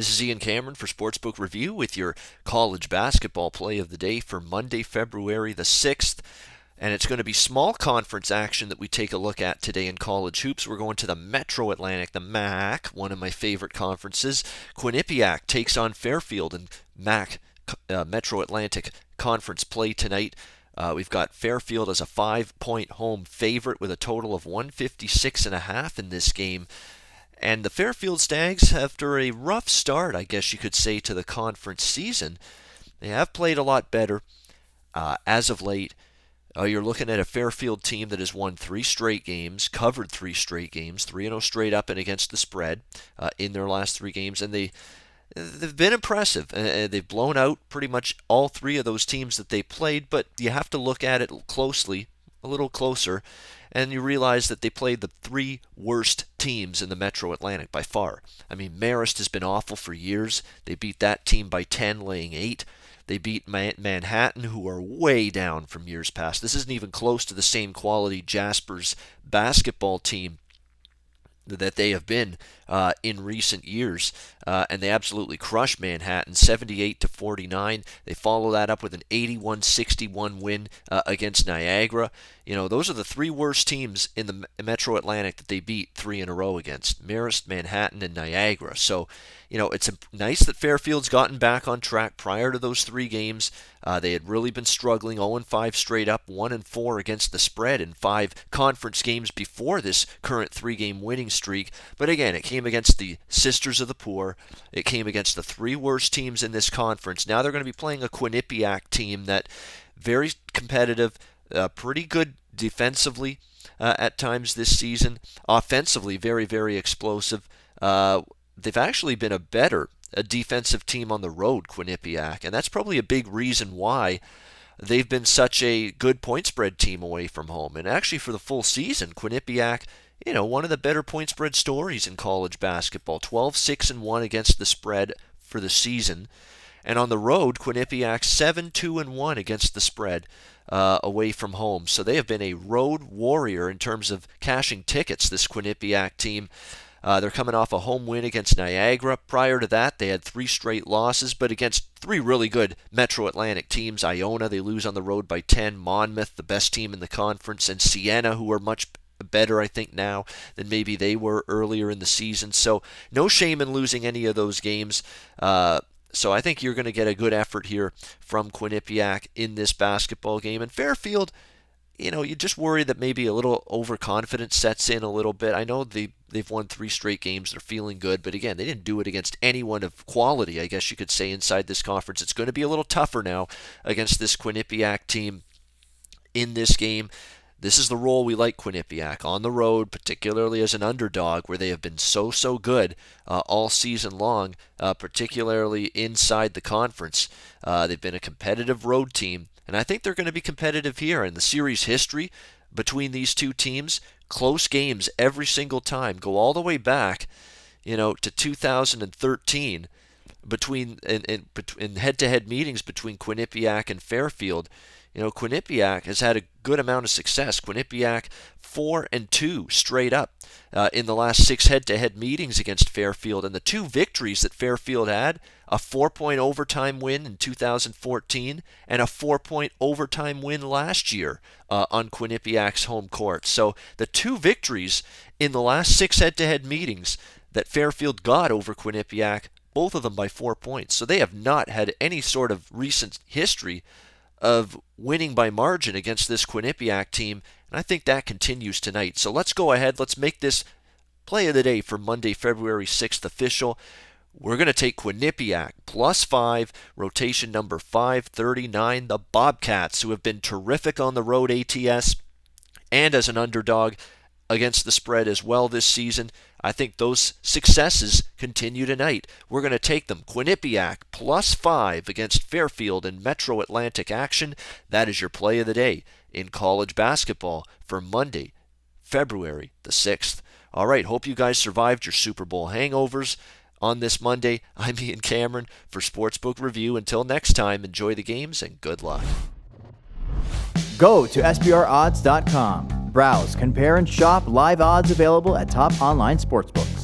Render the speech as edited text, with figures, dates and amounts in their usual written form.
This is Ian Cameron for Sportsbook Review with your college basketball play of the day for Monday, February the 6th. And it's going to be small conference action that we take a look at today in college hoops. We're going to the Metro Atlantic, the MAC, one of my favorite conferences. Quinnipiac takes on Fairfield in MAC Metro Atlantic Conference play tonight. We've got Fairfield as a 5-point home favorite with a total of 156.5 in this game. And the Fairfield Stags, after a rough start, I guess you could say, to the conference season, they have played a lot better as of late. You're looking at a Fairfield team that has won 3 straight games, covered 3 straight games, 3-0 straight up and against the spread in their last 3 games, and they've been impressive. They've blown out pretty much all 3 of those teams that they played, but you have to look at it closely, a little closer, and you realize that they played the 3 worst teams in the Metro Atlantic by far. I mean, Marist has been awful for years. They beat that team by 10, laying 8. They beat Manhattan, who are way down from years past. This isn't even close to the same quality Jaspers basketball team that they have been in recent years, and they absolutely crushed Manhattan 78-49. They follow that up with an 81-61 win against Niagara. You know, those are the 3 worst teams in the Metro Atlantic that they beat 3 in a row against: Marist, Manhattan, and Niagara. So, you know, it's nice that Fairfield's gotten back on track prior to those 3 games. They had really been struggling, 0-5 straight up, 1-4 against the spread in 5 conference games before this current 3-game winning streak. But again, it came against the Sisters of the Poor. It came against the 3 worst teams in this conference. Now they're going to be playing a Quinnipiac team that very competitive, pretty good defensively at times this season. Offensively, very, very explosive. They've actually been a defensive team on the road, Quinnipiac, and that's probably a big reason why they've been such a good point spread team away from home. And actually for the full season, Quinnipiac, you know, one of the better point spread stories in college basketball, 12-6-1 against the spread for the season. And on the road, Quinnipiac 7-2-1 against the spread away from home. So they have been a road warrior in terms of cashing tickets, this Quinnipiac team. They're coming off a home win against Niagara. Prior to that, they had 3 straight losses, but against 3 really good Metro Atlantic teams. Iona, they lose on the road by 10. Monmouth, the best team in the conference. And Siena, who are much better, I think, now than maybe they were earlier in the season. So no shame in losing any of those games. So I think you're going to get a good effort here from Quinnipiac in this basketball game. And Fairfield, you know, you just worry that maybe a little overconfidence sets in a little bit. I know they've won 3 straight games. They're feeling good. But again, they didn't do it against anyone of quality, I guess you could say, inside this conference. It's going to be a little tougher now against this Quinnipiac team in this game. This is the role we like Quinnipiac on the road, particularly as an underdog, where they have been so good all season long, particularly inside the conference. They've been a competitive road team, and I think they're going to be competitive here. In the series history between these 2 teams, close games every single time, go all the way back, you know, to 2013 in head-to-head meetings between Quinnipiac and Fairfield. You know, Quinnipiac has had a good amount of success. Quinnipiac 4-2 straight up in the last 6 head-to-head meetings against Fairfield. And the 2 victories that Fairfield had, a 4-point overtime win in 2014 and a 4-point overtime win last year on Quinnipiac's home court. So the 2 victories in the last 6 head-to-head meetings that Fairfield got over Quinnipiac, both of them by 4 points. So they have not had any sort of recent history of winning by margin against this Quinnipiac team, and I think that continues tonight. So let's go ahead. Let's make this play of the day for Monday, February 6th official. We're going to take Quinnipiac +5, rotation number 539, the Bobcats, who have been terrific on the road ATS and as an underdog against the spread as well this season. I think those successes continue tonight. We're going to take them. Quinnipiac +5 against Fairfield in Metro Atlantic action. That is your play of the day in college basketball for Monday, February the 6th. All right, hope you guys survived your Super Bowl hangovers on this Monday. I'm Ian Cameron for Sportsbook Review. Until next time, enjoy the games and good luck. Go to SBRodds.com. Browse, compare, and shop live odds available at top online sportsbooks.